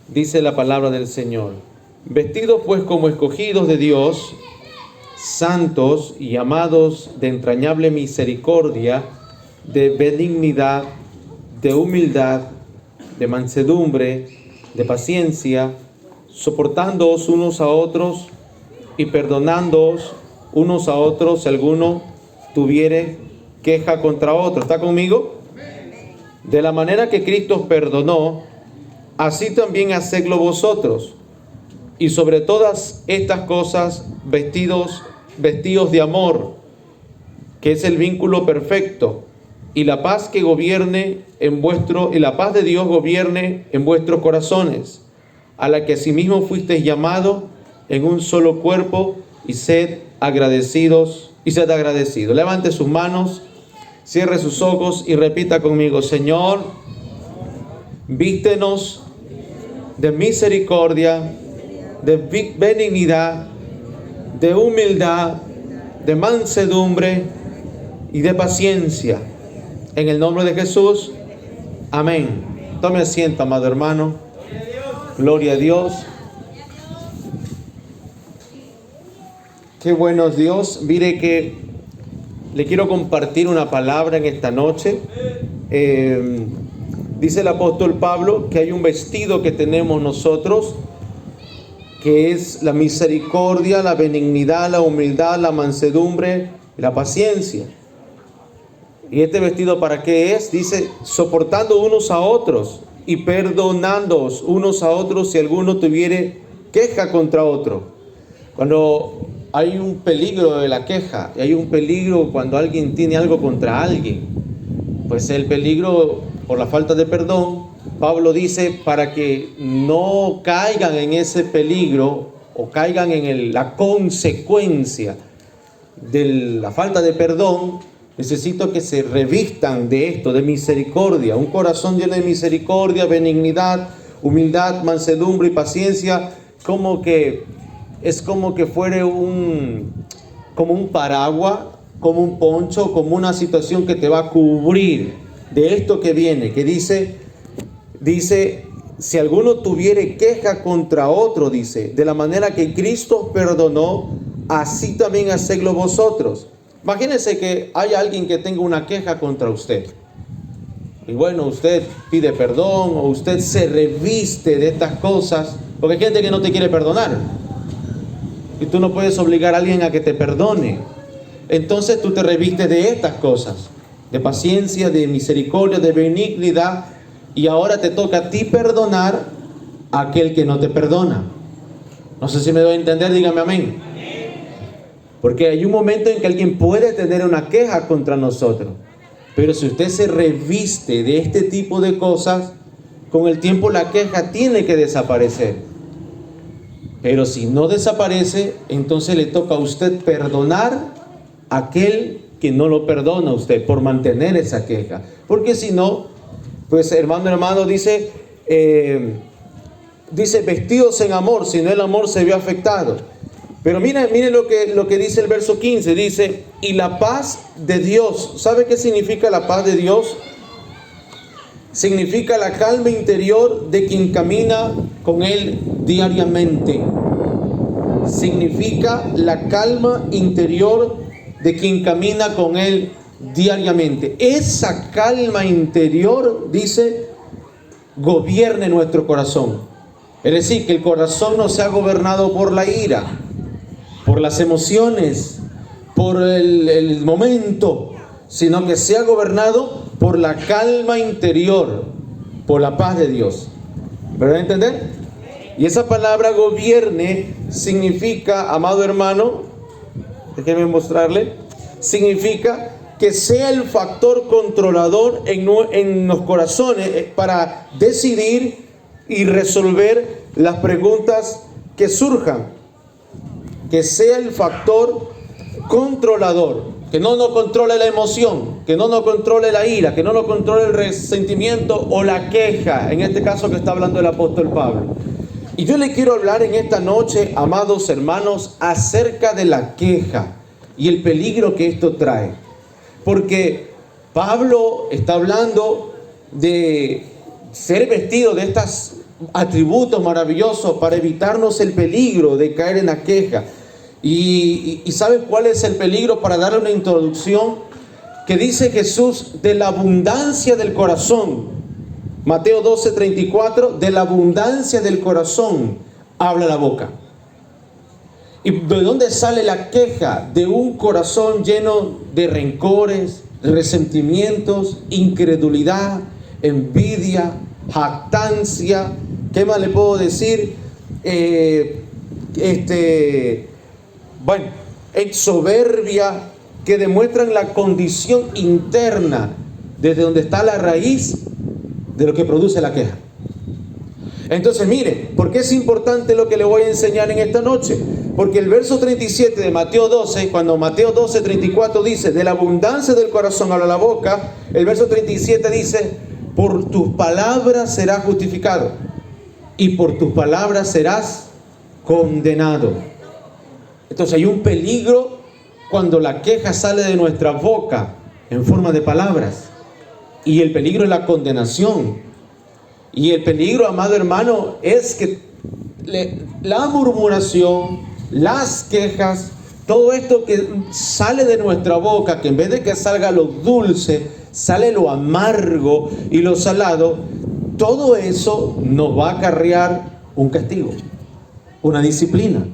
Dice la palabra del Señor: vestidos pues como escogidos de Dios, santos y amados de entrañable misericordia, de benignidad, de humildad, de mansedumbre, de paciencia, soportándoos unos a otros y perdonándoos unos a otros si alguno tuviere queja contra otro. ¿Está conmigo? De la manera que Cristo os perdonó, así también hacedlo vosotros. Y sobre todas estas cosas, vestidos de amor, que es el vínculo perfecto, y la paz que gobierne y la paz de Dios gobierne en vuestros corazones, a la que asimismo fuisteis llamados en un solo cuerpo, y sed agradecidos. Levante sus manos, cierre sus ojos y repita conmigo: Señor, vístenos de misericordia, de benignidad, de humildad, de mansedumbre y de paciencia. En el nombre de Jesús, amén. Tome asiento, amado hermano. Gloria a Dios. Qué bueno es Dios. Mire que le quiero compartir una palabra en esta noche. Dice el apóstol Pablo que hay un vestido que tenemos nosotros, que es la misericordia, la benignidad, la humildad, la mansedumbre y la paciencia. ¿Y este vestido para qué es? Dice: soportando unos a otros y perdonándoos unos a otros si alguno tuviere queja contra otro. Cuando hay un peligro de la queja, y hay un peligro cuando alguien tiene algo contra alguien, pues el peligro por la falta de perdón, Pablo dice, para que no caigan en ese peligro o caigan en la consecuencia de la falta de perdón, necesito que se revistan de esto, de misericordia, un corazón lleno de misericordia, benignidad, humildad, mansedumbre y paciencia, es como que fuere como un paraguas, como un poncho, como una situación que te va a cubrir de esto que viene, que dice, si alguno tuviere queja contra otro, dice, de la manera que Cristo perdonó, así también hacedlo vosotros. Imagínense que hay alguien que tenga una queja contra usted. Y bueno, usted pide perdón o usted se reviste de estas cosas, porque hay gente que no te quiere perdonar. Y tú no puedes obligar a alguien a que te perdone. Entonces tú te revistes de estas cosas, de paciencia, de misericordia, de benignidad, y ahora te toca a ti perdonar a aquel que no te perdona. No sé si me doy a entender, dígame amén. Porque hay un momento en que alguien puede tener una queja contra nosotros, pero si usted se reviste de este tipo de cosas, con el tiempo la queja tiene que desaparecer. Pero si no desaparece, entonces le toca a usted perdonar a aquel que no lo perdona a usted por mantener esa queja. Porque si no, pues hermano, dice vestidos en amor, si no el amor se ve afectado. Pero mire lo que dice el verso 15, dice, y la paz de Dios. ¿Sabe qué significa la paz de Dios? Significa la calma interior de quien camina con Él diariamente. Significa la calma interior de quien camina con Él diariamente. Esa calma interior, dice, gobierne nuestro corazón. Es decir, que el corazón no sea gobernado por la ira, por las emociones, por el momento, sino que sea gobernado por la calma interior, por la paz de Dios. ¿Verdad entender? Y esa palabra gobierne significa, amado hermano, déjeme mostrarle, significa que sea el factor controlador en los corazones para decidir y resolver las preguntas que surjan. Que sea el factor controlador, que no nos controle la emoción, que no nos controle la ira, que no nos controle el resentimiento o la queja, en este caso que está hablando el apóstol Pablo. Y yo le quiero hablar en esta noche, amados hermanos, acerca de la queja y el peligro que esto trae. Porque Pablo está hablando de ser vestido de estas atributos maravillosos para evitarnos el peligro de caer en la queja. ¿Y sabes cuál es el peligro? Para darle una introducción, que dice Jesús, de la abundancia del corazón. Mateo 12:34, de la abundancia del corazón habla la boca. ¿Y de dónde sale la queja? De un corazón lleno de rencores, resentimientos, incredulidad, envidia, jactancia. ¿Qué más le puedo decir? En soberbia, que demuestran la condición interna desde donde está la raíz de lo que produce la queja. Entonces, mire, ¿por qué es importante lo que le voy a enseñar en esta noche? Porque el verso 37 de Mateo 12, cuando Mateo 12:34 dice, de la abundancia del corazón habla la boca, el verso 37 dice, por tus palabras serás justificado y por tus palabras serás condenado. Entonces hay un peligro cuando la queja sale de nuestra boca en forma de palabras. Y el peligro es la condenación. Y el peligro, amado hermano, es que la murmuración, las quejas, todo esto que sale de nuestra boca, que en vez de que salga lo dulce, sale lo amargo y lo salado, todo eso nos va a acarrear un castigo, una disciplina.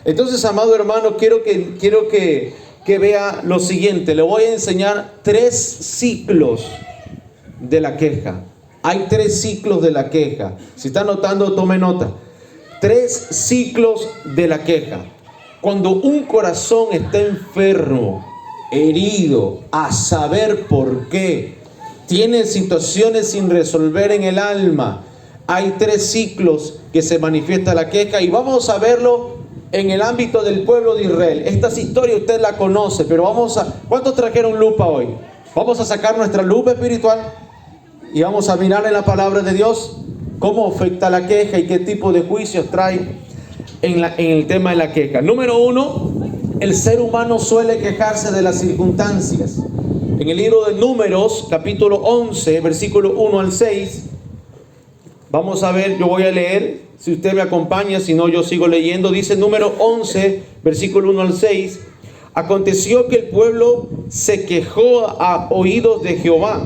Entonces, amado hermano, quiero que vea lo siguiente. Le voy a enseñar 3 ciclos de la queja. Hay 3 ciclos de la queja. Si está anotando, tome nota. 3 ciclos de la queja. Cuando un corazón está enfermo, herido, a saber por qué, tiene situaciones sin resolver en el alma, hay 3 ciclos que se manifiesta la queja, y vamos a verlo en el ámbito del pueblo de Israel. Esta historia usted la conoce, pero ¿cuántos trajeron lupa hoy? Vamos a sacar nuestra lupa espiritual y vamos a mirar en la palabra de Dios cómo afecta la queja y qué tipo de juicios trae en el tema de la queja. Número 1, el ser humano suele quejarse de las circunstancias. En el libro de Números, capítulo 11, versículo 1 al 6, vamos a ver, yo voy a leer, si usted me acompaña, si no yo sigo leyendo. Dice Número 11, versículo 1 al 6, aconteció que el pueblo se quejó a oídos de Jehová,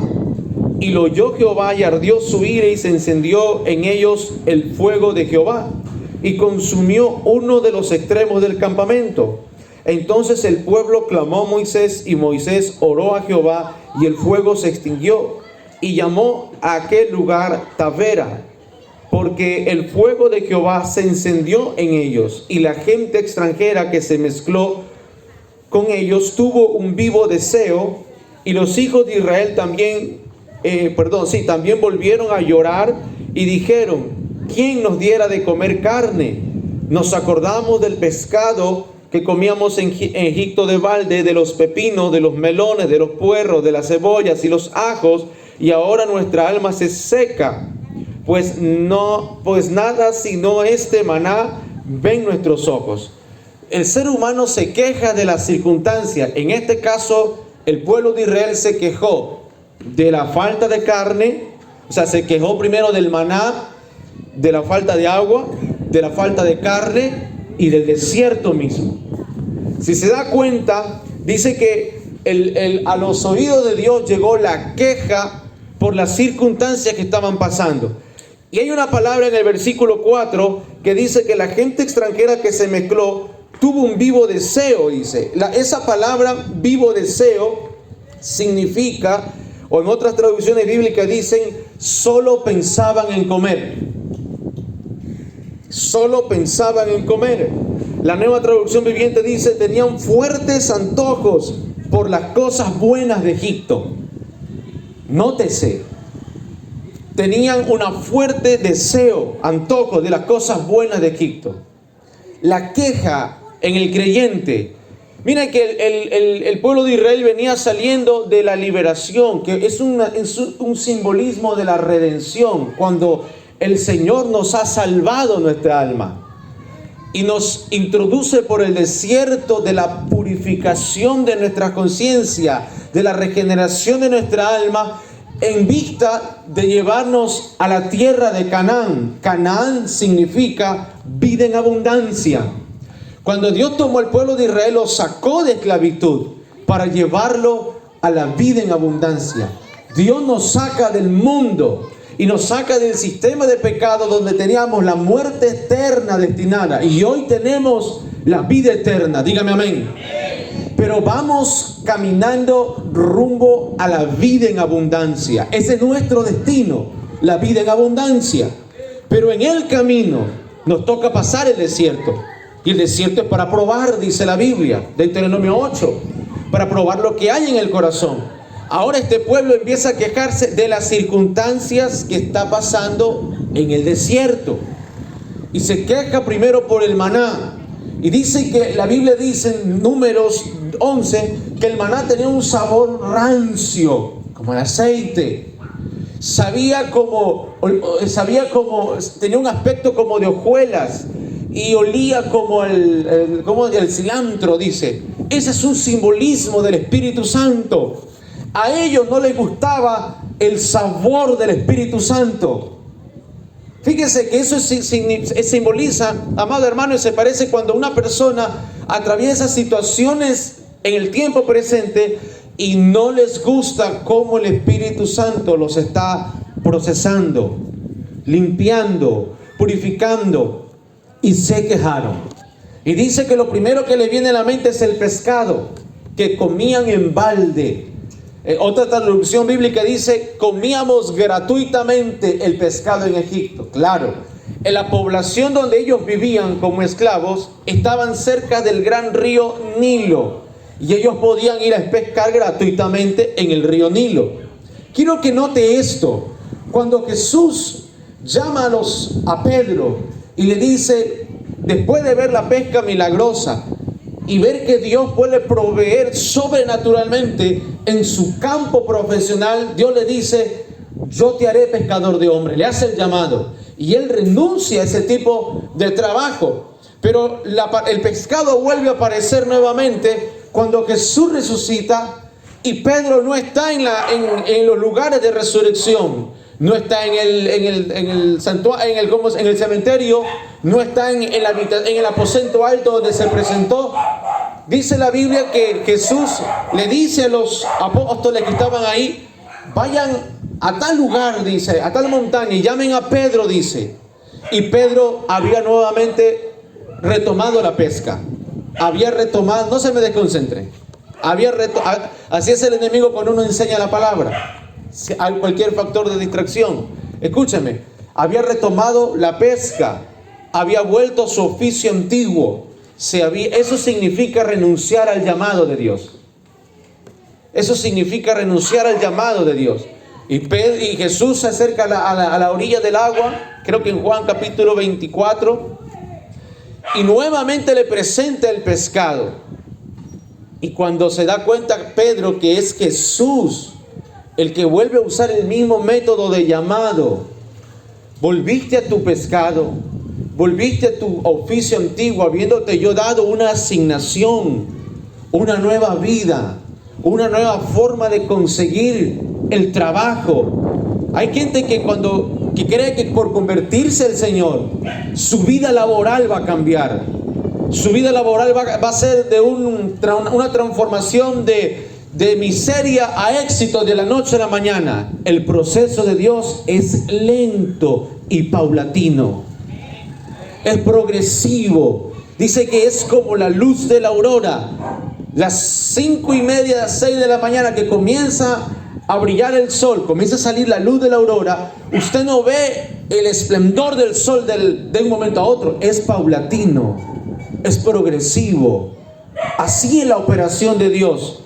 y lo oyó Jehová, y ardió su ira, y se encendió en ellos el fuego de Jehová, y consumió uno de los extremos del campamento. Entonces el pueblo clamó a Moisés, y Moisés oró a Jehová, y el fuego se extinguió, y llamó a aquel lugar Tabera, porque el fuego de Jehová se encendió en ellos, y la gente extranjera que se mezcló con ellos tuvo un vivo deseo, y los hijos de Israel también volvieron a llorar y dijeron, ¿quién nos diera de comer carne? Nos acordamos del pescado que comíamos en Egipto de balde, de los pepinos, de los melones, de los puerros, de las cebollas y los ajos, y ahora nuestra alma se seca, pues nada sino este maná ven nuestros ojos. El ser humano se queja de las circunstancias. En este caso, el pueblo de Israel se quejó de la falta de carne, o sea, se quejó primero del maná, de la falta de agua, de la falta de carne y del desierto mismo. Si se da cuenta, dice que a los oídos de Dios llegó la queja por las circunstancias que estaban pasando. Y hay una palabra en el versículo 4 que dice que la gente extranjera que se mezcló tuvo un vivo deseo, dice. Esa palabra vivo deseo significa, o en otras traducciones bíblicas dicen, solo pensaban en comer. Solo pensaban en comer. La Nueva Traducción Viviente dice, tenían fuertes antojos por las cosas buenas de Egipto. Nótese, tenían un fuerte deseo, antojo de las cosas buenas de Egipto. La queja en el creyente. Mira que el pueblo de Israel venía saliendo de la liberación, que es un simbolismo de la redención, cuando el Señor nos ha salvado nuestra alma y nos introduce por el desierto de la purificación de nuestra conciencia, de la regeneración de nuestra alma. en vista de llevarnos a la tierra de Canaán. Canaán significa vida en abundancia. Cuando Dios tomó al pueblo de Israel, lo sacó de esclavitud para llevarlo a la vida en abundancia. Dios nos saca del mundo y nos saca del sistema de pecado donde teníamos la muerte eterna destinada, y hoy tenemos la vida eterna. Dígame amén. Pero vamos caminando rumbo a la vida en abundancia. Ese es nuestro destino, la vida en abundancia. Pero en el camino nos toca pasar el desierto. Y el desierto es para probar, dice la Biblia, Deuteronomio 8, para probar lo que hay en el corazón. Ahora este pueblo empieza a quejarse de las circunstancias que está pasando en el desierto. Y se queja primero por el maná. Y dice que la Biblia dice en Números 11 que el maná tenía un sabor rancio, como el aceite. Tenía un aspecto como de hojuelas y olía como el cilantro, dice. Ese es un simbolismo del Espíritu Santo. A ellos no les gustaba el sabor del Espíritu Santo. Fíjese que eso simboliza, amado hermano, y se parece cuando una persona atraviesa situaciones en el tiempo presente y no les gusta cómo el Espíritu Santo los está procesando, limpiando, purificando, y se quejaron. Y dice que lo primero que le viene a la mente es el pescado, que comían en balde. Otra traducción bíblica dice: comíamos gratuitamente el pescado en Egipto. Claro, en la población donde ellos vivían como esclavos, estaban cerca del gran río Nilo, y ellos podían ir a pescar gratuitamente en el río Nilo. Quiero que note esto. Cuando Jesús llama a Pedro y le dice, después de ver la pesca milagrosa y ver que Dios puede proveer sobrenaturalmente en su campo profesional, Dios le dice: yo te haré pescador de hombres. Le hace el llamado y él renuncia a ese tipo de trabajo. Pero el pescado vuelve a aparecer nuevamente cuando Jesús resucita y Pedro no está en los lugares de resurrección. No está en el cementerio, no está en el aposento alto donde se presentó. Dice la Biblia que Jesús le dice a los apóstoles que estaban ahí: vayan a tal lugar, dice, a tal montaña, y llamen a Pedro, dice. Y Pedro había nuevamente retomado la pesca. Había retomado, no se me desconcentre. Así es el enemigo cuando uno enseña la palabra. Cualquier factor de distracción. Escúchame, había retomado la pesca, había vuelto a su oficio antiguo. Eso significa renunciar al llamado de Dios. Eso significa renunciar al llamado de Dios. Y Jesús se acerca a la orilla del agua, creo que en Juan capítulo 24, y nuevamente le presenta el pescado. Y cuando se da cuenta Pedro que es Jesús el que vuelve a usar el mismo método de llamado, volviste a tu pescado, volviste a tu oficio antiguo, habiéndote yo dado una asignación, una nueva vida, una nueva forma de conseguir el trabajo. Hay gente que cree que por convertirse al Señor, su vida laboral va a cambiar. Su vida laboral va a ser de una transformación de miseria a éxito de la noche a la mañana. El proceso de Dios es lento y paulatino. Es progresivo. Dice que es como la luz de la aurora. Las 5:30, 6 de la mañana que comienza a brillar el sol, comienza a salir la luz de la aurora. Usted no ve el esplendor del sol de un momento a otro. Es paulatino, es progresivo. Así es la operación de Dios.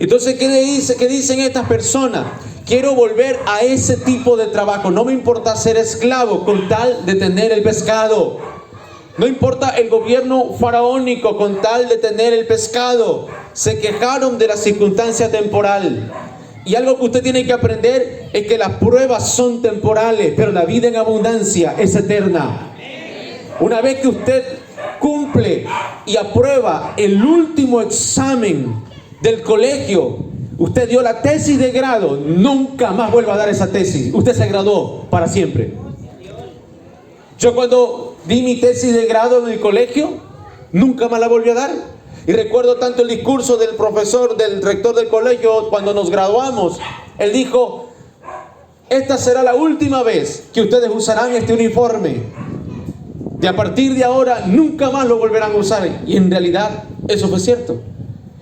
Entonces, ¿qué dicen estas personas? Quiero volver a ese tipo de trabajo. No me importa ser esclavo con tal de tener el pescado. No importa el gobierno faraónico con tal de tener el pescado. Se quejaron de la circunstancia temporal. Y algo que usted tiene que aprender es que las pruebas son temporales, pero la vida en abundancia es eterna. Una vez que usted cumple y aprueba el último examen del colegio, Usted dio la tesis de grado, nunca más vuelva a dar esa tesis. Usted se graduó para siempre. Yo cuando di mi tesis de grado en el colegio, nunca más la volví a dar. Y recuerdo tanto el discurso del profesor, del rector del colegio, cuando nos graduamos. Él dijo: esta será la última vez que ustedes usarán este uniforme. De a partir de ahora, nunca más lo volverán a usar. Y en realidad, eso fue cierto.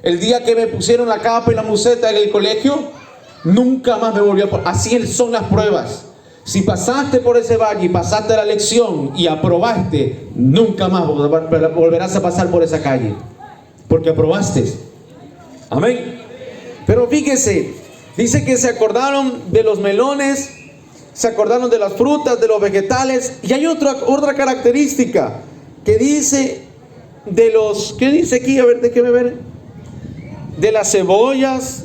El día que me pusieron la capa y la museta en el colegio, nunca más me volví a poner. Así son las pruebas. Si pasaste por ese valle y pasaste la lección y aprobaste, nunca más volverás a pasar por esa calle, porque aprobaste. Amén. Pero fíjese, dice que se acordaron de los melones, se acordaron de las frutas, de los vegetales. Y hay otra característica que dice de los, ¿qué dice aquí? A ver, déjeme ver. De las cebollas,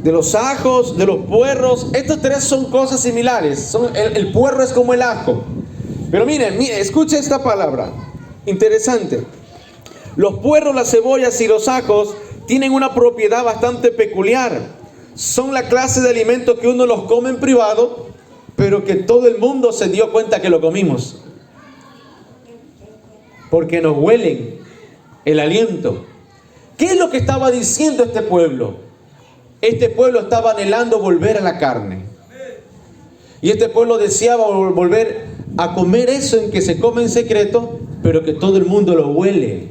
de los ajos, de los puerros. Estos tres son cosas similares. El puerro es como el ajo. Pero miren, escuche esta palabra. Interesante. Los puerros, las cebollas y los ajos tienen una propiedad bastante peculiar. Son la clase de alimentos que uno los come en privado, pero que todo el mundo se dio cuenta que lo comimos. Porque nos huelen el aliento. ¿Qué es lo que estaba diciendo este pueblo? Este pueblo estaba anhelando volver a la carne. Y este pueblo deseaba volver a comer eso en que se come en secreto, pero que todo el mundo lo huele.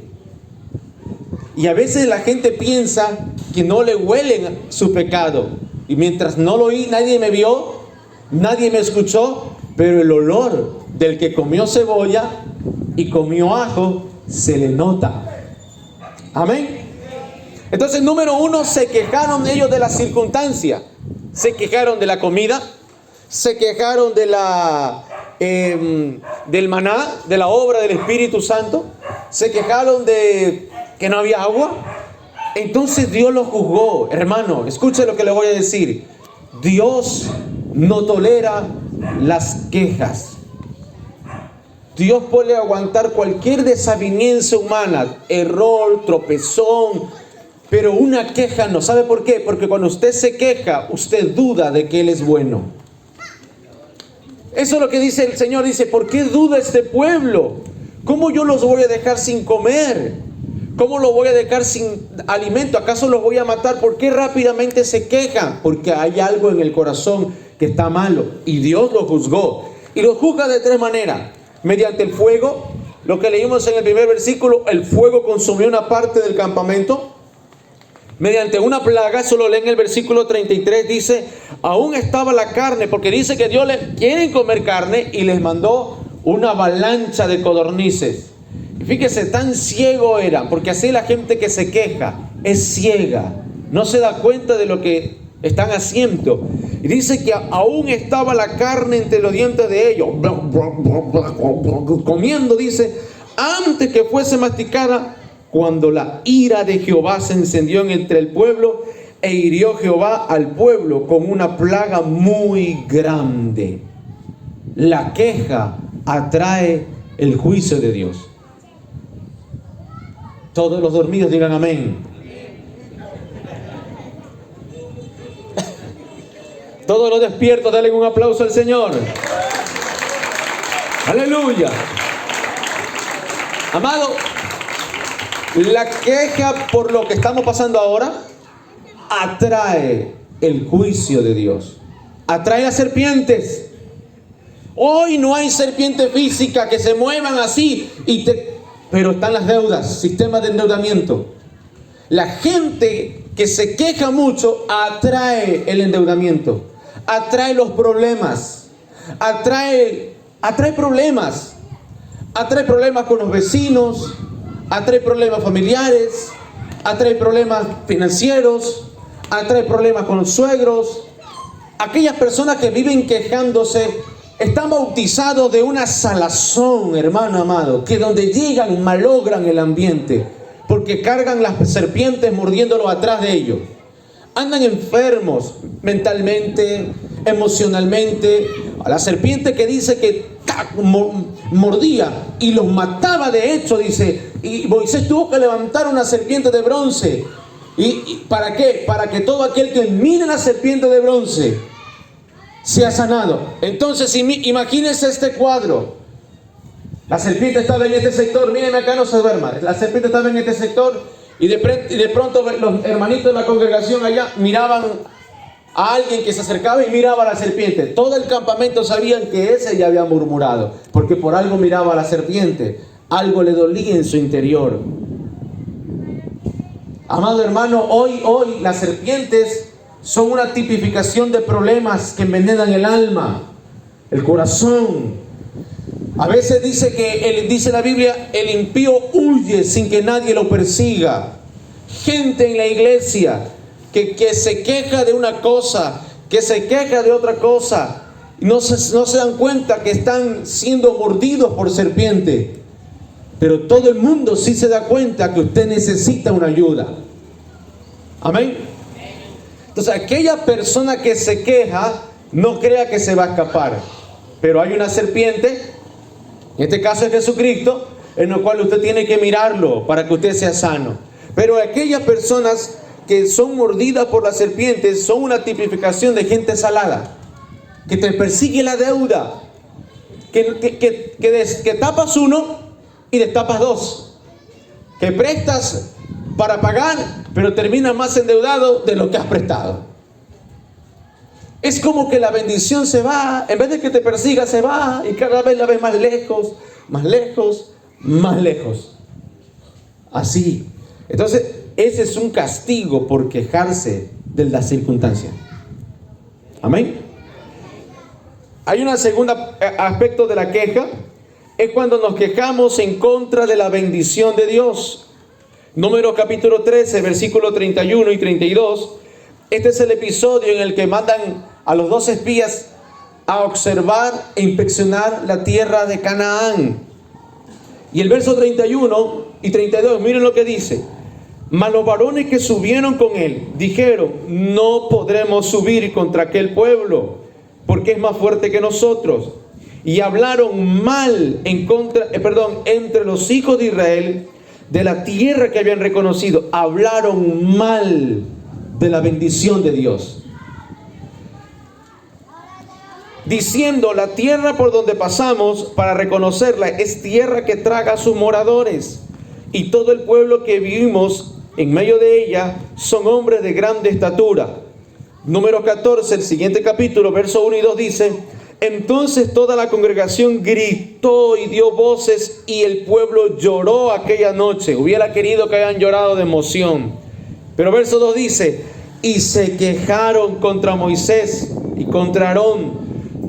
Y a veces la gente piensa que no le huelen su pecado. Y mientras no lo oí, nadie me vio, nadie me escuchó, pero el olor del que comió cebolla y comió ajo se le nota. Amén. Entonces, número uno, se quejaron ellos de la circunstancia. Se quejaron de la comida, se quejaron de del maná, de la obra del Espíritu Santo, se quejaron de que no había agua. Entonces Dios los juzgó. Hermano, escuche lo que le voy a decir. Dios no tolera las quejas. Dios puede aguantar cualquier desaveniencia humana, error, tropezón, pero una queja no. ¿Sabe por qué? Porque cuando usted se queja, usted duda de que Él es bueno. Eso es lo que dice el Señor. Dice: ¿por qué duda este pueblo? ¿Cómo yo los voy a dejar sin comer? ¿Cómo los voy a dejar sin alimento? ¿Acaso los voy a matar? ¿Por qué rápidamente se quejan? Porque hay algo en el corazón que está malo. Y Dios lo juzgó. Y lo juzga de tres maneras. Mediante el fuego. Lo que leímos en el primer versículo, el fuego consumió una parte del campamento. Mediante una plaga, eso lo lee en el versículo 33, dice: aún estaba la carne, porque dice que Dios les quieren comer carne y les mandó una avalancha de codornices. Y fíjese, tan ciego eran, porque así la gente que se queja es ciega, no se da cuenta de lo que están haciendo. Y dice que aún estaba la carne entre los dientes de ellos, comiendo, dice, antes que fuese masticada, cuando la ira de Jehová se encendió entre el pueblo, e hirió Jehová al pueblo con una plaga muy grande. La queja atrae el juicio de Dios. Todos los dormidos digan amén. Todos los despiertos, denle un aplauso al Señor. Aleluya. Amado, la queja por lo que estamos pasando ahora atrae el juicio de Dios. Atrae las serpientes. Hoy no hay serpiente física que se muevan así, pero están las deudas, sistemas de endeudamiento. La gente que se queja mucho atrae el endeudamiento, atrae los problemas, atrae problemas con los vecinos, atrae problemas familiares, atrae problemas financieros, atrae problemas con los suegros. Aquellas personas que viven quejándose están bautizados de una salazón, hermano amado, que donde llegan malogran el ambiente, porque cargan las serpientes mordiéndolos atrás de ellos. Andan enfermos mentalmente, emocionalmente. A la serpiente que dice que mordía y los mataba, de hecho, dice, y Moisés tuvo que levantar una serpiente de bronce ¿Y para qué? Para que todo aquel que mire la serpiente de bronce sea sanado. Entonces, imagínense este cuadro. La serpiente estaba en este sector. Mírenme acá, no se duerma. La serpiente estaba en este sector y de pronto los hermanitos de la congregación allá miraban a alguien que se acercaba y miraba a la serpiente. Todo el campamento sabían que ese ya había murmurado, porque por algo miraba a la serpiente. Algo le dolía en su interior. Amado hermano, hoy las serpientes son una tipificación de problemas que envenenan el alma, el corazón. A veces dice la Biblia, el impío huye sin que nadie lo persiga. Gente en la iglesia que se queja de una cosa, que se queja de otra cosa, no se dan cuenta que están siendo mordidos por serpiente. Pero todo el mundo sí se da cuenta que usted necesita una ayuda. Amén. Entonces, aquella persona que se queja, no crea que se va a escapar. Pero hay una serpiente, en este caso es Jesucristo, en el cual usted tiene que mirarlo para que usted sea sano. Pero aquellas personas que son mordidas por las serpientes son una tipificación de gente salada, que te persigue la deuda, que tapas uno y destapas dos, que prestas para pagar, pero terminas más endeudado de lo que has prestado. Es como que la bendición se va, en vez de que te persiga, se va y cada vez la ves más lejos, más lejos, más lejos. Así. Entonces, ese es un castigo por quejarse de las circunstancias. Amén. Hay un segundo aspecto de la queja. Es cuando nos quejamos en contra de la bendición de Dios. Números capítulo 13, versículos 31 y 32. Este es el episodio en el que mandan a los 2 espías a observar e inspeccionar la tierra de Canaán. Y el verso 31 y 32, miren lo que dice. Mas los varones que subieron con él dijeron: no podremos subir contra aquel pueblo, porque es más fuerte que nosotros. Y hablaron mal entre los hijos de Israel de la tierra que habían reconocido. Hablaron mal de la bendición de Dios, diciendo: la tierra por donde pasamos para reconocerla es tierra que traga a sus moradores, y todo el pueblo que vivimos en medio de ella son hombres de grande estatura. Número 14, el siguiente capítulo, verso 1 y 2 dice: entonces toda la congregación gritó y dio voces, y el pueblo lloró aquella noche. Hubiera querido que hayan llorado de emoción. Pero verso 2 dice: y se quejaron contra Moisés y contra Aarón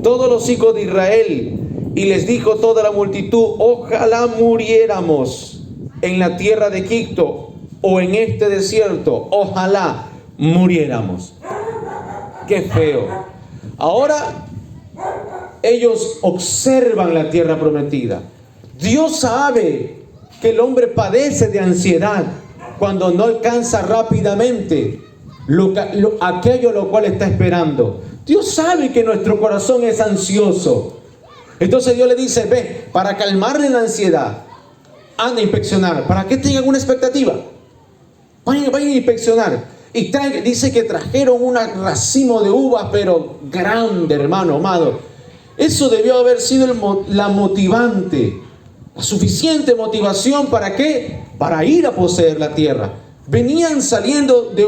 todos los hijos de Israel, y les dijo toda la multitud: ojalá muriéramos en la tierra de Egipto o en este desierto, ojalá muriéramos. Qué feo. Ahora ellos observan la tierra prometida. Dios sabe que el hombre padece de ansiedad cuando no alcanza rápidamente aquello lo cual está esperando. Dios sabe que nuestro corazón es ansioso. Entonces Dios le dice: ve, para calmarle la ansiedad, anda a inspeccionar, para que tengan una expectativa. Vayan a inspeccionar. Y dice que trajeron un racimo de uvas, pero grande, hermano amado. Eso debió haber sido la motivante, la suficiente motivación. ¿Para qué? Para ir a poseer la tierra. Venían saliendo de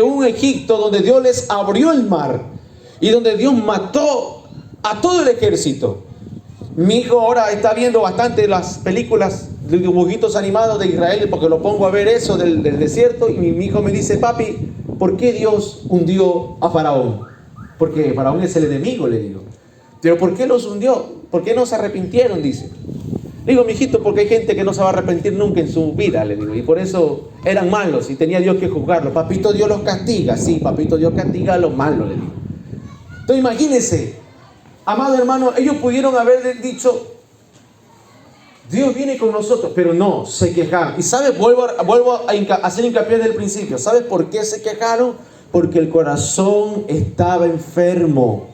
un Egipto donde Dios les abrió el mar y donde Dios mató a todo el ejército. Mi hijo ahora está viendo bastante las películas de dibujitos animados de Israel, porque lo pongo a ver eso del desierto, y mi hijo me dice: papi, ¿por qué Dios hundió a Faraón? Porque Faraón es el enemigo, le digo. Pero ¿por qué los hundió? ¿Por qué no se arrepintieron? Dice. Digo: mijito, porque hay gente que no se va a arrepentir nunca en su vida, le digo, y por eso eran malos y tenía Dios que juzgarlos. Papito Dios los castiga. Sí, papito Dios castiga a los malos, le digo. Entonces imagínense, amado hermano, ellos pudieron haber dicho: Dios viene con nosotros, pero no, se quejaron. Y ¿sabes? Vuelvo a hacer hincapié desde el principio. ¿Sabes por qué se quejaron? Porque el corazón estaba enfermo.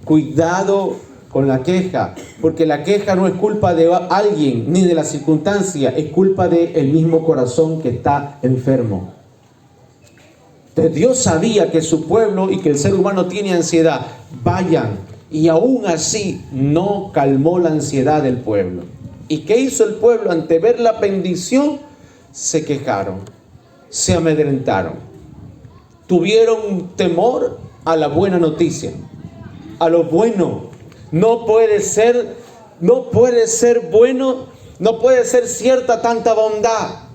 Cuidado con la queja, porque la queja no es culpa de alguien ni de la circunstancia, es culpa del mismo corazón que está enfermo. Entonces Dios sabía que su pueblo y que el ser humano tiene ansiedad. Vayan. Y aún así no calmó la ansiedad del pueblo. ¿Y qué hizo el pueblo? Ante ver la bendición, se quejaron, se amedrentaron. Tuvieron temor a la buena noticia, a lo bueno. No puede ser bueno, no puede ser cierta tanta bondad.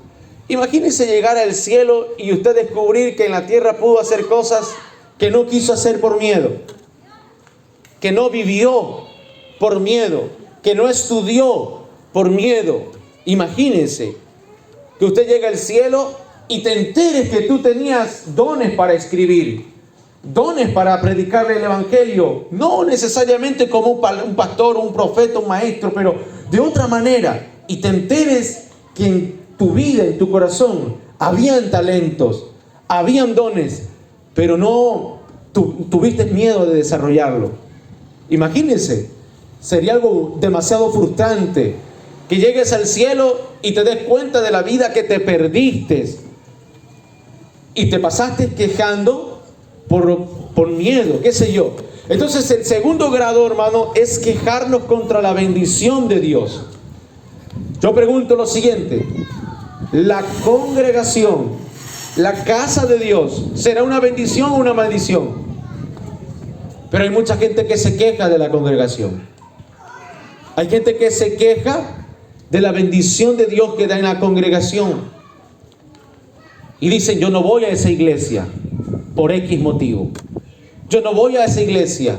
Imagínense llegar al cielo y usted descubrir que en la tierra pudo hacer cosas que no quiso hacer por miedo, que no vivió por miedo, que no estudió por miedo. Imagínense que usted llega al cielo y te enteres que tú tenías dones para escribir, dones para predicarle el evangelio, no necesariamente como un pastor, un profeta, un maestro, pero de otra manera, y te enteres que en tu vida, en tu corazón, habían talentos, habían dones, pero no tuviste miedo de desarrollarlo. Imagínense, sería algo demasiado frustrante que llegues al cielo y te des cuenta de la vida que te perdiste y te pasaste quejando por miedo, qué sé yo. Entonces el segundo grado, hermano, es quejarnos contra la bendición de Dios. Yo pregunto lo siguiente: ¿la congregación, la casa de Dios, será una bendición o una maldición? Pero hay mucha gente que se queja de la congregación. Hay gente que se queja de la bendición de Dios que da en la congregación. Y dicen: yo no voy a esa iglesia por X motivo. Yo no voy a esa iglesia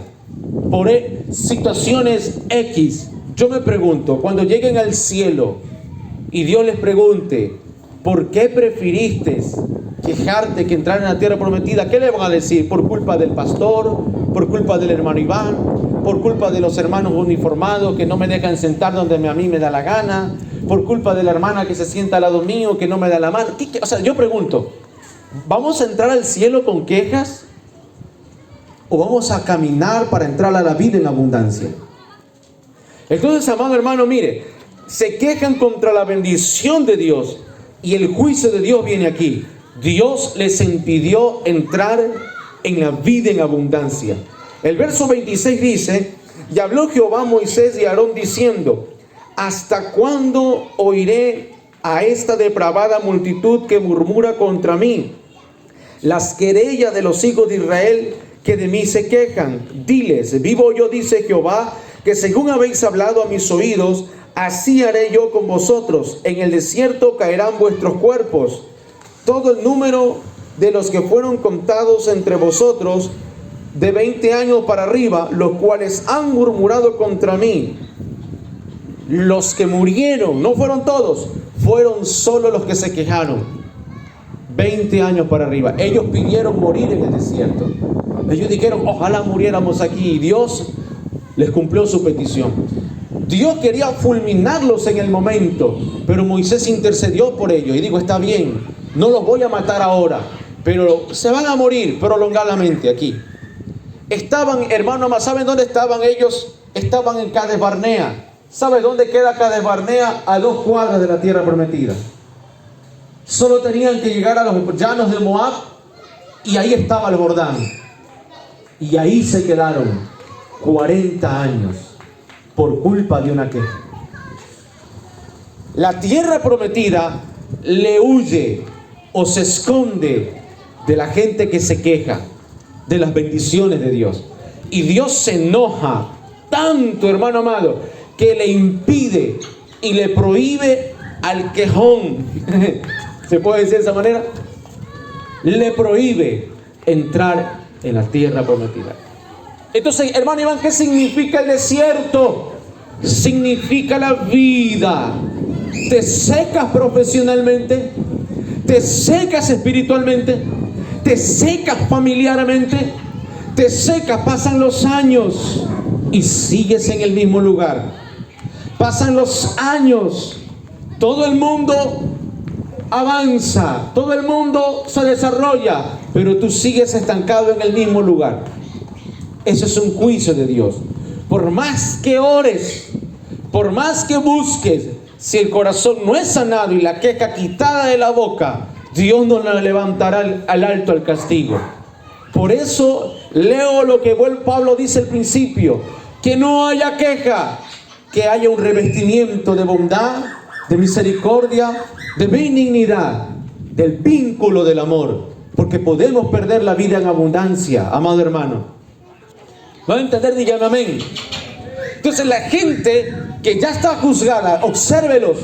por situaciones X. Yo me pregunto, cuando lleguen al cielo y Dios les pregunte: ¿por qué preferiste quejarte que entrar en la tierra prometida? ¿Qué le van a decir? ¿Por culpa del pastor? ¿Por culpa del hermano Iván? ¿Por culpa de los hermanos uniformados que no me dejan sentar donde a mí me da la gana? ¿Por culpa de la hermana que se sienta al lado mío que no me da la mano? O sea, yo pregunto, ¿vamos a entrar al cielo con quejas? ¿O vamos a caminar para entrar a la vida en abundancia? Entonces, amado hermano, mire, se quejan contra la bendición de Dios y el juicio de Dios viene aquí. Dios les impidió entrar en la vida en abundancia. El verso 26 dice: y habló Jehová a Moisés y a Aarón diciendo: ¿hasta cuándo oiré a esta depravada multitud que murmura contra mí las querellas de los hijos de Israel que de mí se quejan? Diles: vivo yo, dice Jehová, que según habéis hablado a mis oídos, así haré yo con vosotros. En el desierto caerán vuestros cuerpos, todo el número de los que fueron contados entre vosotros, de 20 años para arriba, los cuales han murmurado contra mí. Los que murieron, no fueron todos, fueron solo los que se quejaron. 20 años para arriba. Ellos pidieron morir en el desierto. Ellos dijeron: ojalá muriéramos aquí. Y Dios les cumplió su petición. Dios quería fulminarlos en el momento, pero Moisés intercedió por ellos y dijo: está bien, no los voy a matar ahora, pero se van a morir prolongadamente aquí. Estaban, hermano, ¿saben dónde estaban ellos? Estaban en Cades Barnea. ¿Sabe dónde queda Cades Barnea? A 2 cuadras de la tierra prometida. Solo tenían que llegar a los llanos de Moab y ahí estaba el Jordán. Y ahí se quedaron 40 años por culpa de una queja. La tierra prometida le huye o se esconde de la gente que se queja de las bendiciones de Dios. Y Dios se enoja tanto, hermano amado, que le impide y le prohíbe al quejón, ¿se puede decir de esa manera? Le prohíbe entrar en la tierra prometida. Entonces, hermano Iván, ¿qué significa el desierto? Significa la vida. Te secas profesionalmente, te secas espiritualmente, te secas familiarmente, te secas, pasan los años y sigues en el mismo lugar. Pasan los años, todo el mundo avanza, todo el mundo se desarrolla, pero tú sigues estancado en el mismo lugar. Eso es un juicio de Dios. Por más que ores, por más que busques, si el corazón no es sanado y la queja quitada de la boca, Dios no le levantará al alto el castigo. Por eso leo lo que Pablo dice al principio: que no haya queja, que haya un revestimiento de bondad, de misericordia, de benignidad, del vínculo del amor, porque podemos perder la vida en abundancia, amado hermano. ¿Va a entender? Dígame amén. Entonces la gente que ya está juzgada, obsérvelos.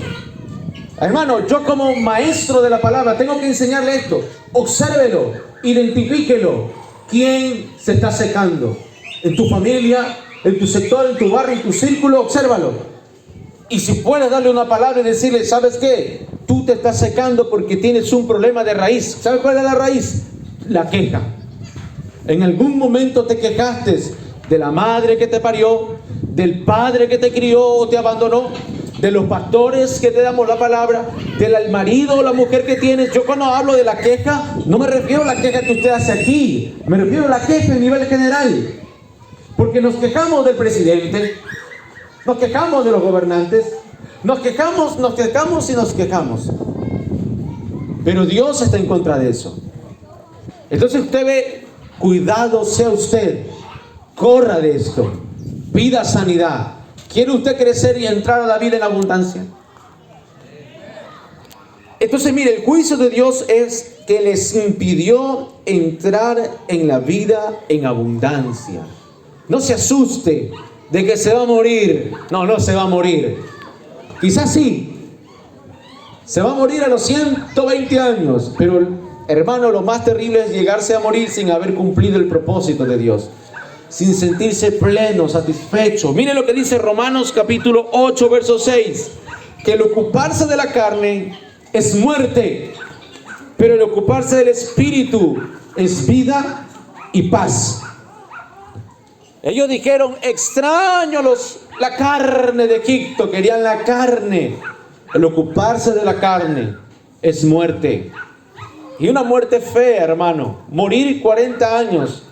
Hermano, yo como maestro de la palabra tengo que enseñarle esto. Obsérvelo, identifíquelo. ¿Quién se está secando? En tu familia, en tu sector, en tu barrio, en tu círculo, obsérvalo. Y si puedes darle una palabra y decirle: ¿sabes qué? Tú te estás secando porque tienes un problema de raíz. ¿Sabes cuál es la raíz? La queja. En algún momento te quejaste de la madre que te parió, del padre que te crió o te abandonó, de los pastores que te damos la palabra, del marido o la mujer que tienes. Yo cuando hablo de la queja, no me refiero a la queja que usted hace aquí, me refiero a la queja a nivel general. Porque nos quejamos del presidente, nos quejamos de los gobernantes, nos quejamos y nos quejamos. Pero Dios está en contra de eso. Entonces usted ve, cuidado sea usted, corra de esto, pida sanidad. ¿Quiere usted crecer y entrar a la vida en abundancia? Entonces mire, el juicio de Dios es que les impidió entrar en la vida en abundancia. No se asuste de que se va a morir. No, no se va a morir. Quizás sí. Se va a morir a los 120 años. Pero hermano, lo más terrible es llegarse a morir sin haber cumplido el propósito de Dios, sin sentirse pleno, satisfecho. Mire lo que dice Romanos capítulo 8, verso 6. Que el ocuparse de la carne es muerte, pero el ocuparse del espíritu es vida y paz. Ellos dijeron: extraño la carne de Egipto, querían la carne. El ocuparse de la carne es muerte. Y una muerte fea, hermano. Morir 40 años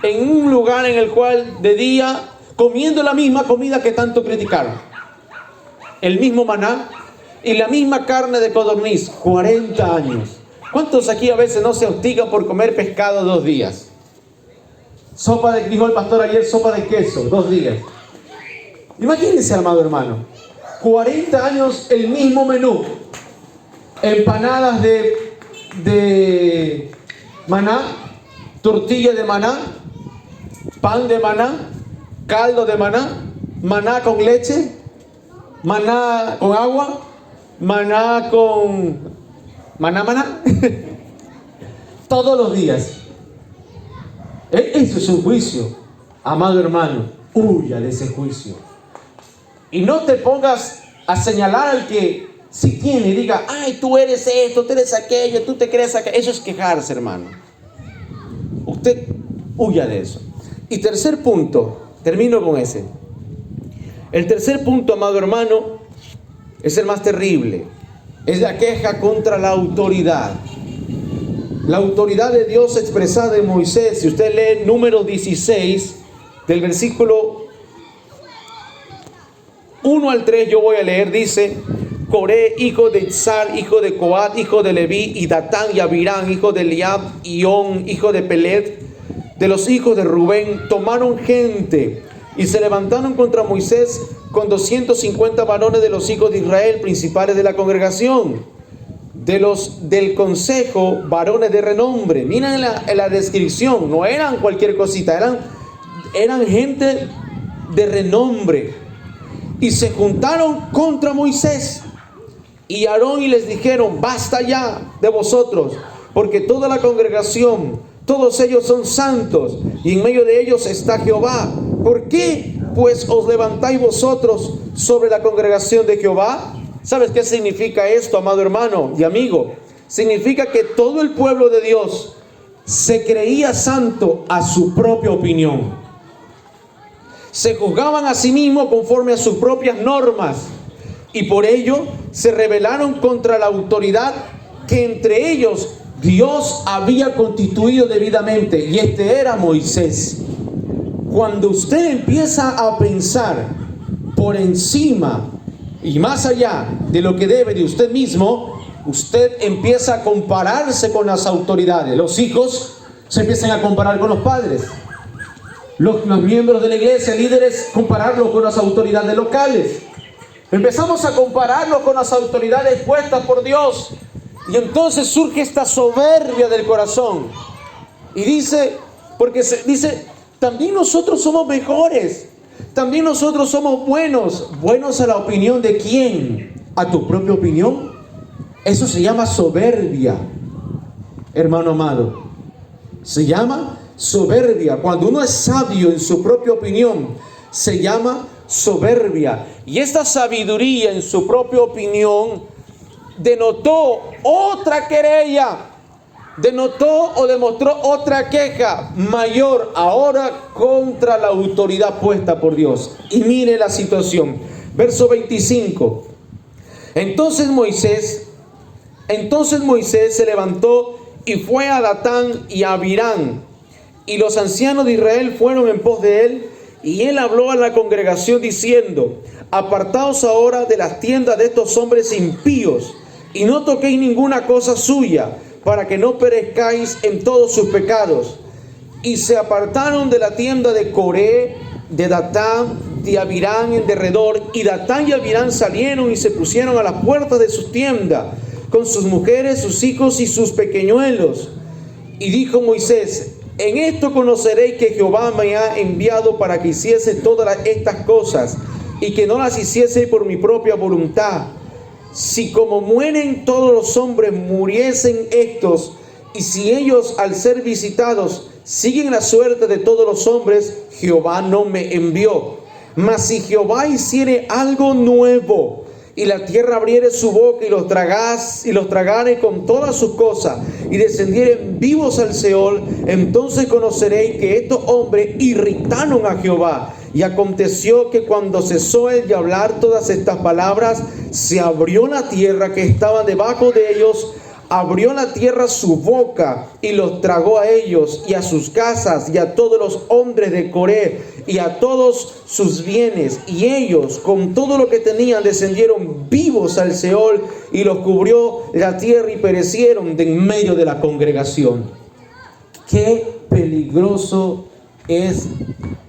en un lugar en el cual de día comiendo la misma comida que tanto criticaron, el mismo maná y la misma carne de codorniz, 40 años. ¿Cuántos aquí a veces no se hostigan por comer pescado 2 días? Sopa de, dijo el pastor ayer, sopa de queso, 2 días. Imagínense, amado hermano, 40 años el mismo menú. Empanadas de maná, tortilla de maná, pan de maná, caldo de maná, maná con leche, maná con agua, maná con maná. Todos los días. Eso es un juicio, amado hermano. Huya de ese juicio. Y no te pongas a señalar al que si tiene y diga: ay, tú eres esto, tú eres aquello, tú te crees aquello. Eso es quejarse, hermano. Usted huya de eso. Y tercer punto, termino con ese. El tercer punto, amado hermano, es el más terrible. Es la queja contra la autoridad. La autoridad de Dios expresada en Moisés. Si usted lee Números 16, del versículo 1 al 3, yo voy a leer, dice: Coré, hijo de Itzar, hijo de Coat, hijo de Leví, y Datán y Abirán, hijo de Eliab, y On, hijo de Pelet, de los hijos de Rubén, tomaron gente y se levantaron contra Moisés con 250 varones de los hijos de Israel, principales de la congregación, del consejo, varones de renombre. Miren la descripción, no eran cualquier cosita, eran gente de renombre. Y se juntaron contra Moisés y Aarón y les dijeron: basta ya de vosotros, porque toda la congregación, todos ellos son santos, y en medio de ellos está Jehová. ¿Por qué pues os levantáis vosotros sobre la congregación de Jehová? ¿Sabes qué significa esto, amado hermano y amigo? Significa que todo el pueblo de Dios se creía santo a su propia opinión. Se juzgaban a sí mismos conforme a sus propias normas, y por ello se rebelaron contra la autoridad que entre ellos Dios había constituido debidamente, y este era Moisés. Cuando usted empieza a pensar por encima y más allá de lo que debe de usted mismo, usted empieza a compararse con las autoridades. Los hijos se empiezan a comparar con los padres. Los miembros de la iglesia, líderes, compararlos con las autoridades locales. Empezamos a compararlos con las autoridades puestas por Dios. Y entonces surge esta soberbia del corazón. Y dice, también nosotros somos mejores. También nosotros somos buenos. ¿Buenos a la opinión de quién? ¿A tu propia opinión? Eso se llama soberbia, hermano amado. Se llama soberbia. Cuando uno es sabio en su propia opinión, se llama soberbia. Y esta sabiduría en su propia opinión denotó otra querella, denotó o demostró otra queja mayor ahora contra la autoridad puesta por Dios. Y mire la situación, verso 25. Entonces Moisés se levantó y fue a Datán y a Abirán, y los ancianos de Israel fueron en pos de él, y él habló a la congregación diciendo: apartaos ahora de las tiendas de estos hombres impíos, y no toquéis ninguna cosa suya, para que no perezcáis en todos sus pecados. Y se apartaron de la tienda de Coré, de Datán, de Abirán en derredor, y Datán y Abirán salieron y se pusieron a las puertas de sus tiendas, con sus mujeres, sus hijos y sus pequeñuelos. Y dijo Moisés: en esto conoceréis que Jehová me ha enviado para que hiciese todas estas cosas, y que no las hiciese por mi propia voluntad. Si como mueren todos los hombres, muriesen estos, y si ellos al ser visitados siguen la suerte de todos los hombres, Jehová no me envió. Mas si Jehová hiciere algo nuevo, y la tierra abriere su boca y los tragare con todas sus cosas, y descendieren vivos al Seol, entonces conoceréis que estos hombres irritaron a Jehová. Y aconteció que cuando cesó él de hablar todas estas palabras, se abrió la tierra que estaba debajo de ellos, abrió la tierra su boca y los tragó a ellos y a sus casas y a todos los hombres de Coré y a todos sus bienes. Y ellos con todo lo que tenían descendieron vivos al Seol, y los cubrió la tierra y perecieron de en medio de la congregación. Qué peligroso es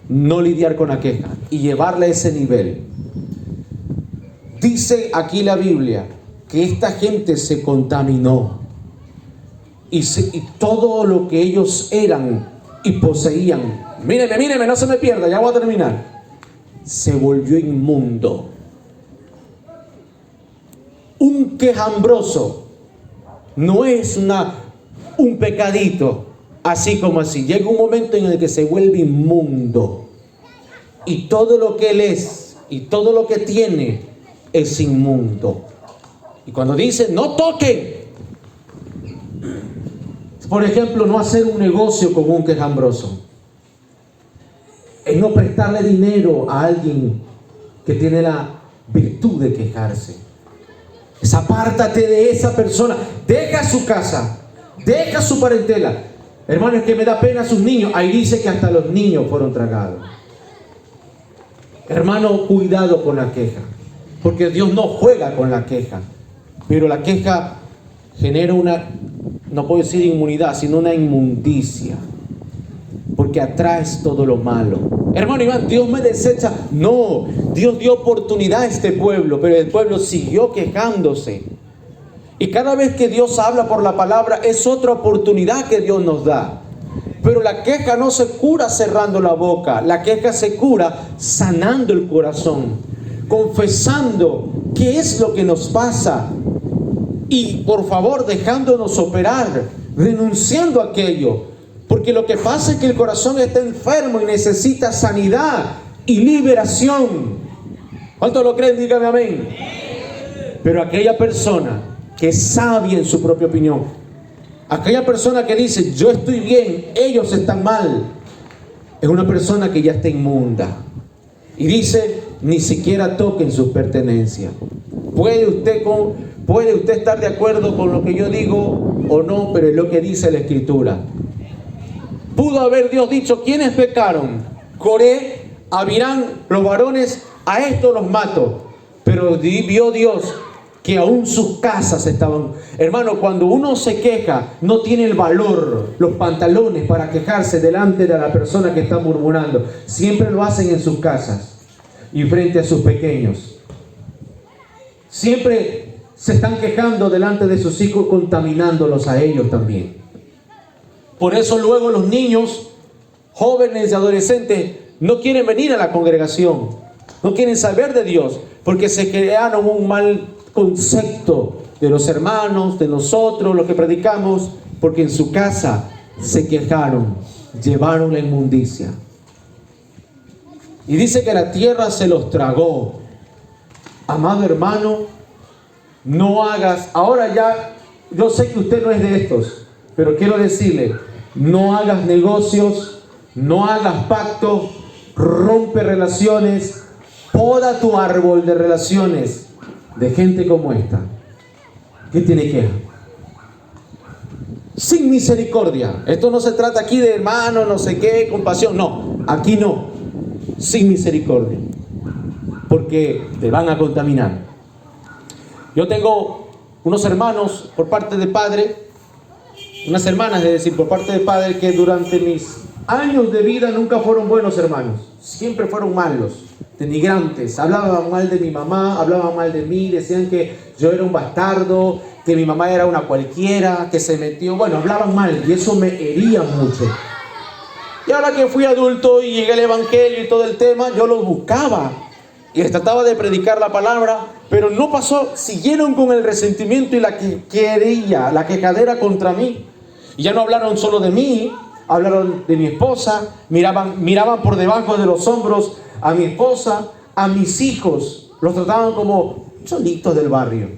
no lidiar con la queja y llevarla a ese nivel. Dice aquí la Biblia que esta gente se contaminó y todo lo que ellos eran y poseían, míreme, no se me pierda, ya voy a terminar, se volvió inmundo. Un quejambroso no es un pecadito así como así. Llega un momento en el que se vuelve inmundo, y todo lo que él es y todo lo que tiene es inmundo. Y cuando dice no toquen, por ejemplo, no hacer un negocio con un quejambroso, es no prestarle dinero a alguien que tiene la virtud de quejarse. Es apártate de esa persona, deja su casa, deja su parentela. Hermano, es que me da pena a sus niños. Ahí dice que hasta los niños fueron tragados. Hermano, cuidado con la queja, porque Dios no juega con la queja. Pero la queja genera no puedo decir inmunidad, sino una inmundicia, porque atraes todo lo malo. Hermano Iván, Dios me desecha. No, Dios dio oportunidad a este pueblo, pero el pueblo siguió quejándose. Y cada vez que Dios habla por la palabra, es otra oportunidad que Dios nos da. Pero la queja no se cura cerrando la boca. La queja se cura sanando el corazón, confesando qué es lo que nos pasa, y por favor dejándonos operar, renunciando a aquello. Porque lo que pasa es que el corazón está enfermo y necesita sanidad y liberación. ¿Cuántos lo creen? Dígame amén. Pero aquella persona que es sabia en su propia opinión, aquella persona que dice yo estoy bien, ellos están mal, es una persona que ya está inmunda. Y dice, ni siquiera toquen sus pertenencias. Puede usted estar de acuerdo con lo que yo digo o no, pero es lo que dice la Escritura. Pudo haber Dios dicho, ¿quiénes pecaron? Coré, Abirán, los varones, a estos los mato. Pero vio Dios que aún sus casas estaban... Hermano, cuando uno se queja, no tiene el valor, los pantalones para quejarse delante de la persona que está murmurando. Siempre lo hacen en sus casas y frente a sus pequeños. Siempre se están quejando delante de sus hijos, contaminándolos a ellos también. Por eso luego los niños, jóvenes y adolescentes, no quieren venir a la congregación, no quieren saber de Dios, porque se crearon un mal concepto de los hermanos, de nosotros, los que predicamos, porque en su casa se quejaron, llevaron la inmundicia. Y dice que la tierra se los tragó. Amado hermano, no hagas, ahora ya, yo sé que usted no es de estos, pero quiero decirle, no hagas negocios, no hagas pactos, rompe relaciones, poda tu árbol de relaciones de gente como esta. ¿Qué tiene queja? Sin misericordia. Esto no se trata aquí de hermano, no sé qué, compasión. No, aquí no. Sin misericordia. Porque te van a contaminar. Yo tengo unos hermanos por parte de padre, unas hermanas, es decir, por parte de padre, que durante mis años de vida nunca fueron buenos hermanos. Siempre fueron malos, denigrantes. Hablaban mal de mi mamá, hablaban mal de mí, decían que yo era un bastardo, que mi mamá era una cualquiera, que se metió. Bueno, hablaban mal y eso me hería mucho. Y ahora que fui adulto y llegué al evangelio y todo el tema, yo los buscaba y les trataba de predicar la palabra, pero no pasó. Siguieron con el resentimiento y la querella, la quejadera contra mí. Y ya no hablaron solo de mí, hablaron de mi esposa, miraban por debajo de los hombros a mi esposa, a mis hijos, los trataban como cholitos del barrio.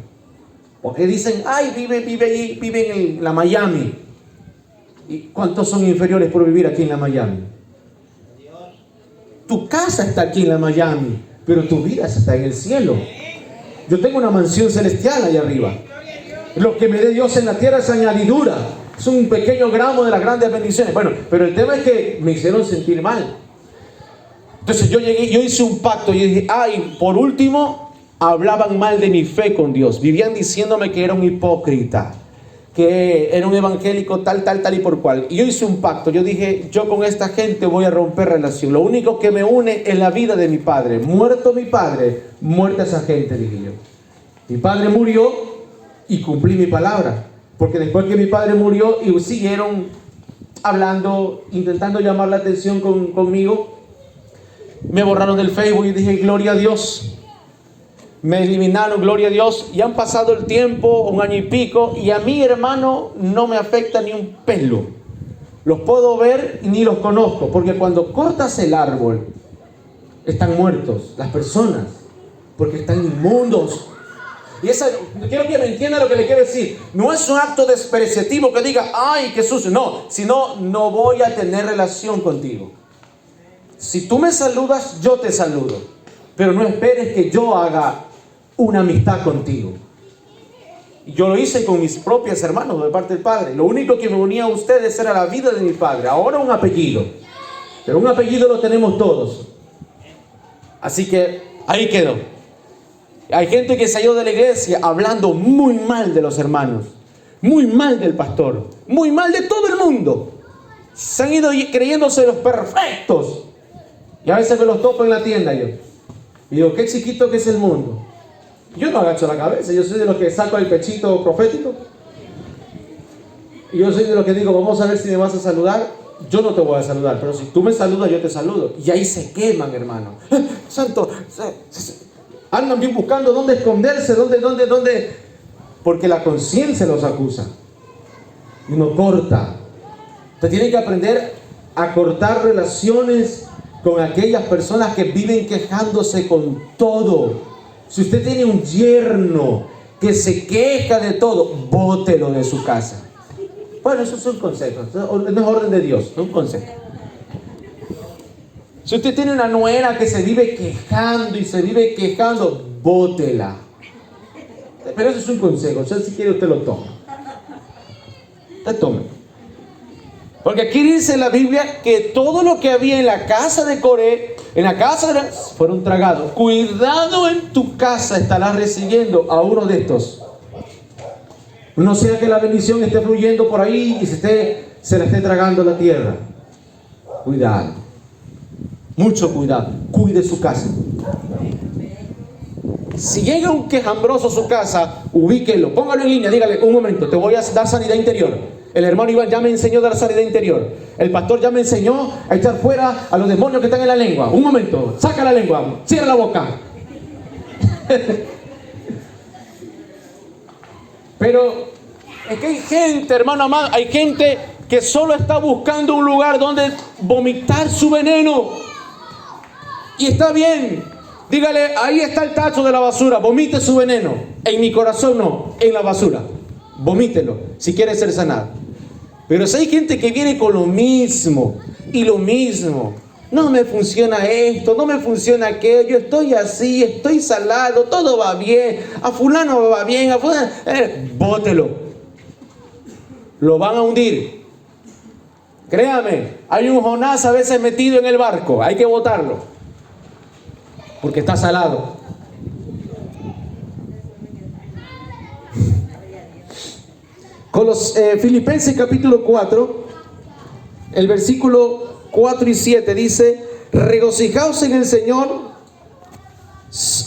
Porque dicen, ay, vive en la Miami. ¿Y cuántos son inferiores por vivir aquí en la Miami? Tu casa está aquí en la Miami, pero tu vida está en el cielo. Yo tengo una mansión celestial allá arriba. Lo que me dé Dios en la tierra es añadidura. Es un pequeño gramo de las grandes bendiciones. Bueno, pero el tema es que me hicieron sentir mal. Entonces yo hice un pacto y dije, ay, por último, hablaban mal de mi fe con Dios. Vivían diciéndome que era un hipócrita, que era un evangélico tal y por cual. Y yo hice un pacto. Yo dije, yo con esta gente voy a romper relación. Lo único que me une es la vida de mi padre. Muerto mi padre, muerta esa gente, dije yo. Mi padre murió y cumplí mi palabra. Porque después que mi padre murió y siguieron hablando, intentando llamar la atención conmigo, me borraron del Facebook y dije, gloria a Dios. Me eliminaron, gloria a Dios. Y han pasado el tiempo, 1 año y pico, y a mí, hermano, no me afecta ni un pelo. Los puedo ver y ni los conozco, porque cuando cortas el árbol, están muertos las personas, porque están inmundos. Y quiero que me entienda lo que le quiero decir. No es un acto despreciativo que diga, ay, qué sucio. No, sino no voy a tener relación contigo. Si tú me saludas, yo te saludo. Pero no esperes que yo haga una amistad contigo. Yo lo hice con mis propios hermanos de parte del Padre. Lo único que me unía a ustedes era la vida de mi Padre. Ahora un apellido. Pero un apellido lo tenemos todos. Así que ahí quedó. Hay gente que se ha ido de la iglesia hablando muy mal de los hermanos, muy mal del pastor, muy mal de todo el mundo. Se han ido creyéndose los perfectos. Y a veces me los topo en la tienda yo. Y digo, qué chiquito que es el mundo. Yo no agacho la cabeza, yo soy de los que saco el pechito profético. Y yo soy de los que digo, vamos a ver si me vas a saludar. Yo no te voy a saludar, pero si tú me saludas, yo te saludo. Y ahí se queman, hermano. Santo, andan bien buscando dónde esconderse, dónde. Porque la conciencia los acusa. Y uno corta. Usted tiene que aprender a cortar relaciones con aquellas personas que viven quejándose con todo. Si usted tiene un yerno que se queja de todo, bótelo de su casa. Bueno, esos son consejos. No es orden de Dios, es un consejo. Si usted tiene una nuera que se vive quejando, bótela. Pero eso es un consejo. O sea, si quiere usted lo toma. Usted tome. Porque aquí dice en la Biblia que todo lo que había en la casa de Coré En la casa fueron tragados. Cuidado, en tu casa estarás recibiendo a uno de estos. No sea que la bendición esté fluyendo por ahí y se la esté tragando la tierra. Cuidado. Mucho cuidado. Cuide su casa. Si llega un quejambroso a su casa, ubíquelo, póngalo en línea, dígale: un momento, te voy a dar sanidad interior. El hermano Iván ya me enseñó a dar sanidad interior. El pastor ya me enseñó a echar fuera a los demonios que están en la lengua. Un momento, saca la lengua, cierra la boca. Pero es que hay gente, hermano amado, hay gente que solo está buscando un lugar donde vomitar su veneno. Y está bien. Dígale: ahí está el tacho de la basura, vomite su veneno. En mi corazón no, en la basura. Vomítelo, si quiere ser sanado. Pero si hay gente que viene con lo mismo y lo mismo, no me funciona esto, no me funciona aquello, estoy así, estoy salado, todo va bien, a fulano va bien, a fulano, bótelo. Lo van a hundir. Créame, hay un Jonás a veces metido en el barco, hay que botarlo, porque está salado. Con los Filipenses capítulo 4, el versículo 4 y 7 dice: regocijaos en el Señor.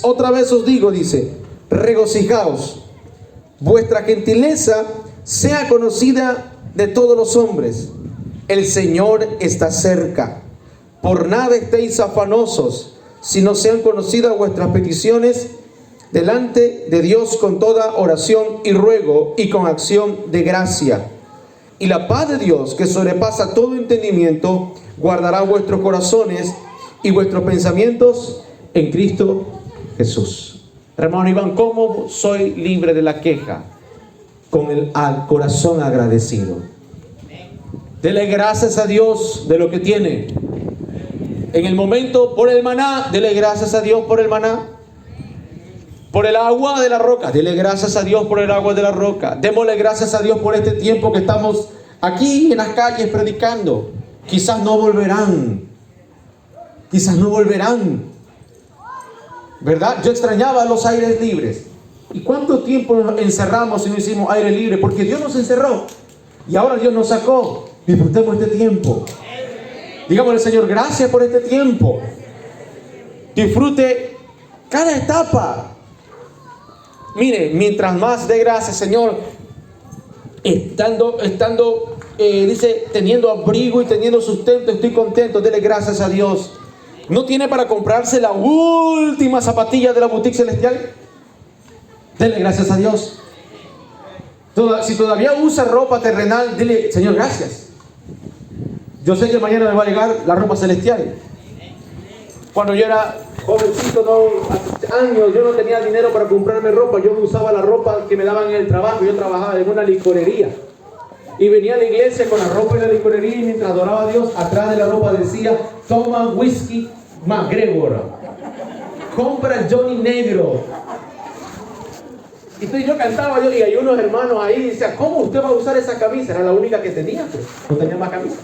Otra vez os digo, dice, regocijaos. Vuestra gentileza sea conocida de todos los hombres. El Señor está cerca. Por nada estéis afanosos, sino sean conocidas vuestras peticiones delante de Dios con toda oración y ruego y con acción de gracia. Y la paz de Dios, que sobrepasa todo entendimiento, guardará vuestros corazones y vuestros pensamientos en Cristo Jesús. Hermano Iván, ¿cómo soy libre de la queja? Con el corazón agradecido. Dele gracias a Dios de lo que tiene. En el momento, por el maná, dele gracias a Dios por el maná. Por el agua de la roca, dele gracias a Dios por el agua de la roca. Démosle gracias a Dios por este tiempo que estamos aquí en las calles predicando. Quizás no volverán. Quizás no volverán. ¿Verdad? Yo extrañaba los aires libres. ¿Y cuánto tiempo nos encerramos y no hicimos aire libre? Porque Dios nos encerró y ahora Dios nos sacó. Disfrutemos este tiempo. Digámosle: Señor, gracias por este tiempo. Disfrute cada etapa. Mire, mientras más dé gracias, Señor, dice, teniendo abrigo y teniendo sustento, estoy contento. Dele gracias a Dios. ¿No tiene para comprarse la última zapatilla de la boutique celestial? Dele gracias a Dios. Si todavía usa ropa terrenal, dile: Señor, gracias. Yo sé que mañana me va a llegar la ropa celestial. Cuando yo era jovencito, hace años, yo no tenía dinero para comprarme ropa. Yo usaba la ropa que me daban en el trabajo. Yo trabajaba en una licorería. Y venía a la iglesia con la ropa de la licorería, y mientras adoraba a Dios, atrás de la ropa decía: toma whisky McGregor, compra Johnny Negro. Y entonces yo cantaba, y hay unos hermanos ahí y decían: ¿cómo usted va a usar esa camisa? Era la única que tenía, pues. No tenía más camisa.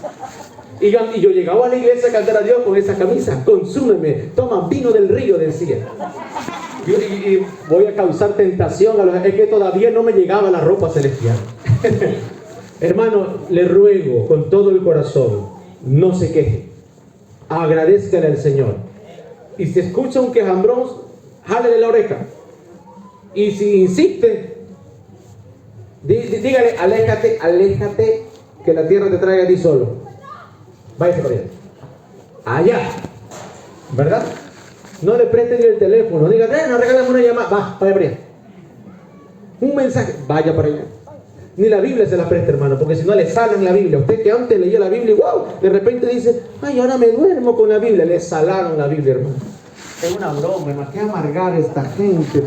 Y yo llegaba a la iglesia a cantar a Dios con esa camisa. Consúmeme, toma vino del río, decía. Y voy a causar tentación a los... Es que todavía no me llegaba la ropa celestial. Hermano, le ruego con todo el corazón, no se queje. Agradézcale al Señor. Y si escucha un quejambrón, jálele la oreja. Y si insiste, dígale: aléjate, que la tierra te traiga a ti solo. Váyase para allá. Allá. ¿Verdad? No le presten el teléfono. Diga: no, regálame una llamada. Vaya para allá. Un mensaje. Vaya para allá. Ni la Biblia se la presta, hermano, porque si no le salen la Biblia. Usted que antes leía la Biblia y wow, de repente dice: ay, ahora me duermo con la Biblia. Le salaron la Biblia, hermano. Es una broma, hermano. Qué amargar esta gente.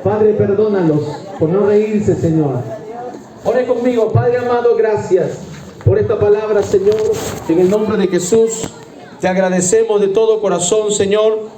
Padre, perdónalos por no reírse, Señor. Ore conmigo. Padre amado, gracias por esta palabra, Señor. En el nombre de Jesús, te agradecemos de todo corazón, Señor.